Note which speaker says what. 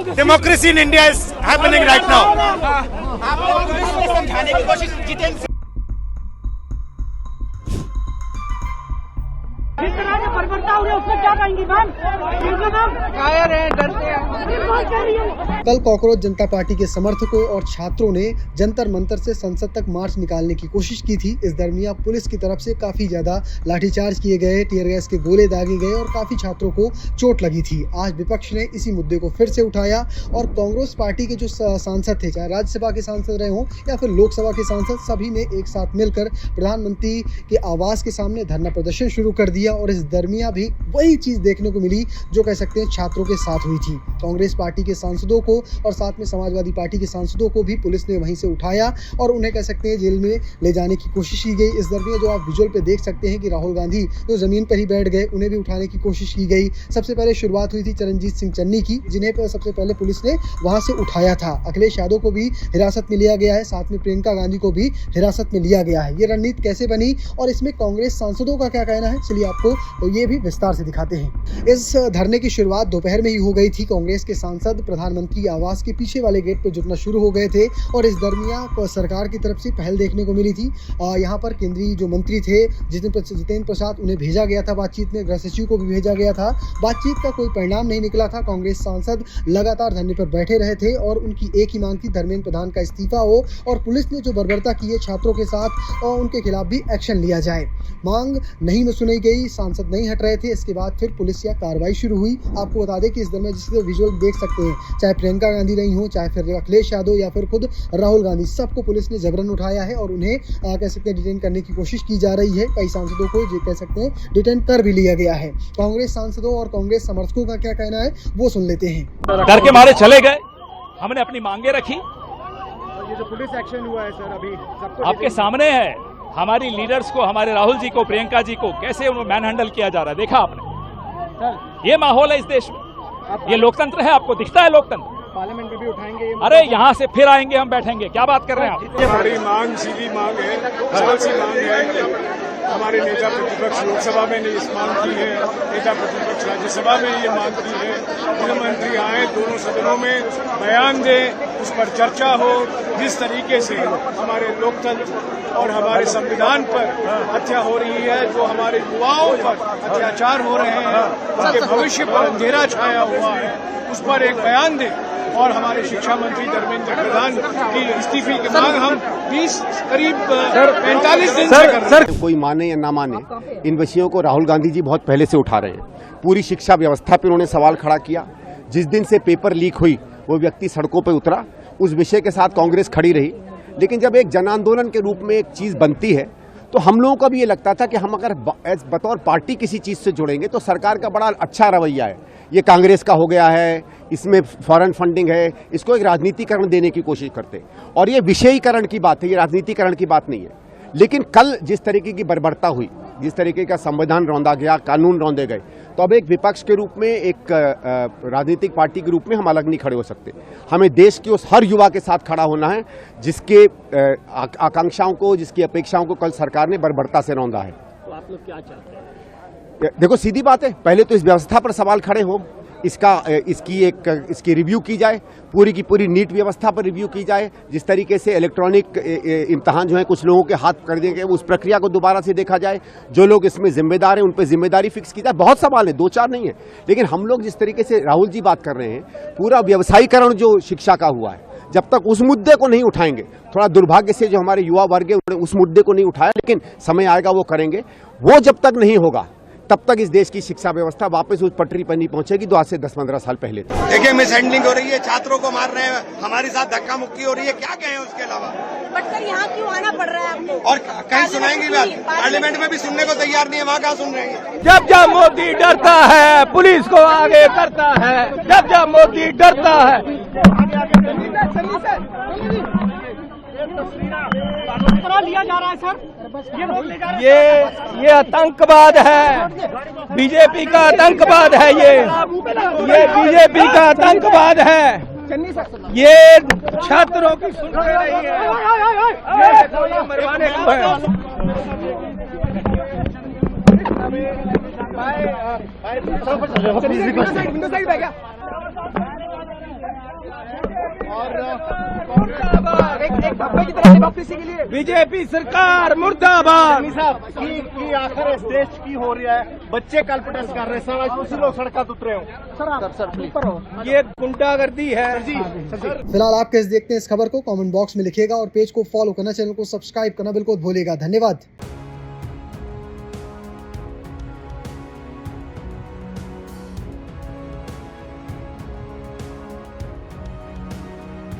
Speaker 1: Democracy in India is happening right now.
Speaker 2: आप लोग इसको समझाने की कोशिश जितेंद्र
Speaker 3: जिस तरह से बर्बरता हुई उसमें क्या कहेंगी मैम?
Speaker 2: कायर हैं, डरते हैं।
Speaker 4: कल कॉकरोच जनता पार्टी के समर्थकों और छात्रों ने जंतर मंतर से संसद तक मार्च निकालने की कोशिश की थी। इस दरमियान पुलिस की तरफ से काफी ज्यादा लाठीचार्ज किए गए, टीयर गैस के गोले दागे गए और काफी छात्रों को चोट लगी थी। आज विपक्ष ने इसी मुद्दे को फिर से उठाया और कांग्रेस पार्टी के जो सांसद थे, चाहे राज्यसभा के सांसद रहे हों या फिर लोकसभा के सांसद, सभी ने एक साथ मिलकर प्रधानमंत्री के आवास के सामने धरना प्रदर्शन शुरू कर दिया। और इस दरमियान भी वही चीज देखने को मिली जो कह सकते हैं छात्रों के साथ हुई थी। कांग्रेस पार्टी के सांसदों को और साथ में समाजवादी पार्टी के सांसदों को भी पुलिस ने वहीं से उठाया और उन्हें कह सकते हैं जेल में ले जाने की कोशिश की गई। इस दरमियान जो आप विजुअल पे देख सकते हैं कि राहुल गांधी जो जमीन पर ही बैठ गए, उन्हें भी उठाने की कोशिश की गई। सबसे पहले शुरुआत हुई थी चरणजीत सिंह चन्नी की, जिन्हें सबसे पहले पुलिस ने वहां से उठाया था। अखिलेश यादव को भी हिरासत में लिया गया है, साथ में प्रियंका गांधी को भी हिरासत में लिया गया है। ये रणनीति कैसे बनी और इसमें कांग्रेस सांसदों का क्या कहना है, चलिए आपको ये भी विस्तार से दिखाते हैं। इस धरने की शुरुआत दोपहर में ही हो गई थी। कांग्रेस के सांसद प्रधानमंत्री आवास के पीछे वाले गेट पर जुटना शुरू हो गए थे और इस दरमियान सरकार की तरफ से पहल देखने को मिली थी। यहाँ पर केंद्रीय जो मंत्री थे जितेंद्र प्रसाद, उन्हें भेजा गया था बातचीत में, गृह सचिव को भी भेजा गया था। बातचीत का कोई परिणाम नहीं निकला था। कांग्रेस सांसद लगातार धरने पर बैठे रहे थे और उनकी एक ही मांग थी, धर्मेंद्र प्रधान का इस्तीफा हो और पुलिस ने जो बर्बरता की है छात्रों के साथ और उनके खिलाफ भी एक्शन लिया जाए। मांग नहीं सुनी गई, सांसद नहीं हट रहे थे। इसके बाद फिर पुलिस या कार्रवाई शुरू हुई। आपको बता दें कि इस दरमियान जिससे विजुअल देख सकते हैं, चाहे प्रियंका गांधी रही हो, चाहे फिर अखिलेश यादव या फिर खुद राहुल गांधी, सबको पुलिस ने जबरन उठाया है और उन्हें कह सकते हैं डिटेन करने की कोशिश की जा रही है। कई सांसदों को कह सकते हैं डिटेन कर भी लिया गया है। कांग्रेस सांसदों और कांग्रेस समर्थकों का क्या कहना है वो सुन लेते हैं।
Speaker 5: डर के मारे चले गए, हमने अपनी मांगे रखी।
Speaker 6: ये जो पुलिस एक्शन हुआ है सर, अभी सबको
Speaker 5: आपके सामने है, हमारी लीडर्स को, हमारे राहुल जी को, प्रियंका जी को कैसे उन्हें मैन हैंडल किया जा रहा है, देखा आपने? ये माहौल है इस देश में। ये लोकतंत्र है, आपको दिखता है लोकतंत्र?
Speaker 6: पार्लियामेंट में भी उठाएंगे ये?
Speaker 5: अरे यहाँ से फिर आएंगे, हम बैठेंगे। क्या बात कर रहे हैं आप?
Speaker 7: हमारी मांग सीधी मांग है, सरल सी मांग है। हमारे नेता प्रतिपक्ष लोकसभा में ने इस मांग की है, नेता प्रतिपक्ष राज्यसभा में ये मांग की है। गृहमंत्री आए, दोनों सदनों में बयान दें, उस पर चर्चा हो। जिस तरीके से हमारे लोकतंत्र और हमारे संविधान पर हत्या हो रही है, जो हमारे युवाओं पर अत्याचार हो रहे हैं, उनके भविष्य पर अंधेरा छाया हुआ है, उस पर एक बयान दें। और हमारे शिक्षा मंत्री धर्मेंद्र प्रधान की इस्तीफे की मांग हम 20 करीब 45 दिन से कर रहे हैं।
Speaker 8: कोई माने या ना माने, इन विषयों को राहुल गांधी जी बहुत पहले से उठा रहे हैं। पूरी शिक्षा व्यवस्था पर उन्होंने सवाल खड़ा किया। जिस दिन से पेपर लीक हुई वो व्यक्ति सड़कों पर उतरा, उस विषय के साथ कांग्रेस खड़ी रही। लेकिन जब एक जन आंदोलन के रूप में एक चीज बनती है तो हम लोगों को भी ये लगता था कि हम अगर बतौर पार्टी किसी चीज से जुड़ेंगे तो सरकार का बड़ा अच्छा रवैया है, ये कांग्रेस का हो गया है, इसमें फॉरेन फंडिंग है, इसको एक राजनीतिकरण देने की कोशिश करते हैं। और ये विषयीकरण की बात है, ये राजनीतिकरण की बात नहीं है। लेकिन कल जिस तरीके की बर्बरता हुई, जिस तरीके का संविधान रौंदा गया, कानून रौंदे गए, तो अब एक विपक्ष के रूप में, एक राजनीतिक पार्टी के रूप में हम अलग नहीं खड़े हो सकते। हमें देश के उस हर युवा के साथ खड़ा होना है जिसके आकांक्षाओं को, जिसकी अपेक्षाओं को कल सरकार ने बर्बरता से रौंदा है।
Speaker 6: तो आप लोग क्या चाहते हैं?
Speaker 8: देखो सीधी बात है, पहले तो इस व्यवस्था पर सवाल खड़े हो, इसकी रिव्यू की जाए, पूरी की पूरी नीट व्यवस्था पर रिव्यू की जाए। जिस तरीके से इलेक्ट्रॉनिक इम्तहान जो है कुछ लोगों के हाथ कर दिए गए, उस प्रक्रिया को दोबारा से देखा जाए। जो लोग इसमें जिम्मेदार हैं उन पर जिम्मेदारी फिक्स की जाए। बहुत सवाल है, 2-4 नहीं है। लेकिन हम लोग जिस तरीके से राहुल जी बात कर रहे हैं, पूरा व्यवसायीकरण जो शिक्षा का हुआ है, जब तक उस मुद्दे को नहीं उठाएंगे, थोड़ा दुर्भाग्य से जो हमारे युवा वर्ग है उन्होंने उस मुद्दे को नहीं उठाया, लेकिन समय आएगा वो करेंगे। वो जब तक नहीं होगा तब तक इस देश की शिक्षा व्यवस्था वापस उस पटरी पर नहीं पहुंचेगी जो आज से 10-15 साल पहले थी।
Speaker 1: देखिए मिस हैंडलिंग हो रही है, छात्रों को मार रहे हैं, हमारे साथ धक्का मुक्की हो रही है, क्या कहें उसके अलावा?
Speaker 3: बट सर यहाँ क्यों आना पड़ रहा है आपको?
Speaker 1: और कहीं सुनाएंगी बात? पार्लियामेंट में भी सुनने को तैयार नहीं है, वहाँ कहाँ सुन रहे हैं?
Speaker 5: जब जब मोदी डरता है पुलिस को आगे करता है, जब जब मोदी डरता है।
Speaker 3: लिया जा रहा है सर,
Speaker 5: ये आतंकवाद है, बीजेपी का आतंकवाद है। ये बीजेपी का आतंकवाद है। ये छात्रों की सुनते नहीं है, मरवाने को है।
Speaker 2: एक धब्बे की तरह डेमोक्रेसी के लिए
Speaker 5: बीजेपी सरकार मुर्दाबाद।
Speaker 6: की आखिर इस देश की हो रही है, बच्चे कल प्रोटेस्ट कर रहे हैं, सर उसी लोग सड़क उतरे हो।
Speaker 5: ये गुंडागर्दी है।
Speaker 4: फिलहाल आप कैसे देखते हैं इस खबर को कमेंट बॉक्स में लिखिएगा और पेज को फॉलो करना, चैनल को सब्सक्राइब करना बिल्कुल भूलिएगा। धन्यवाद।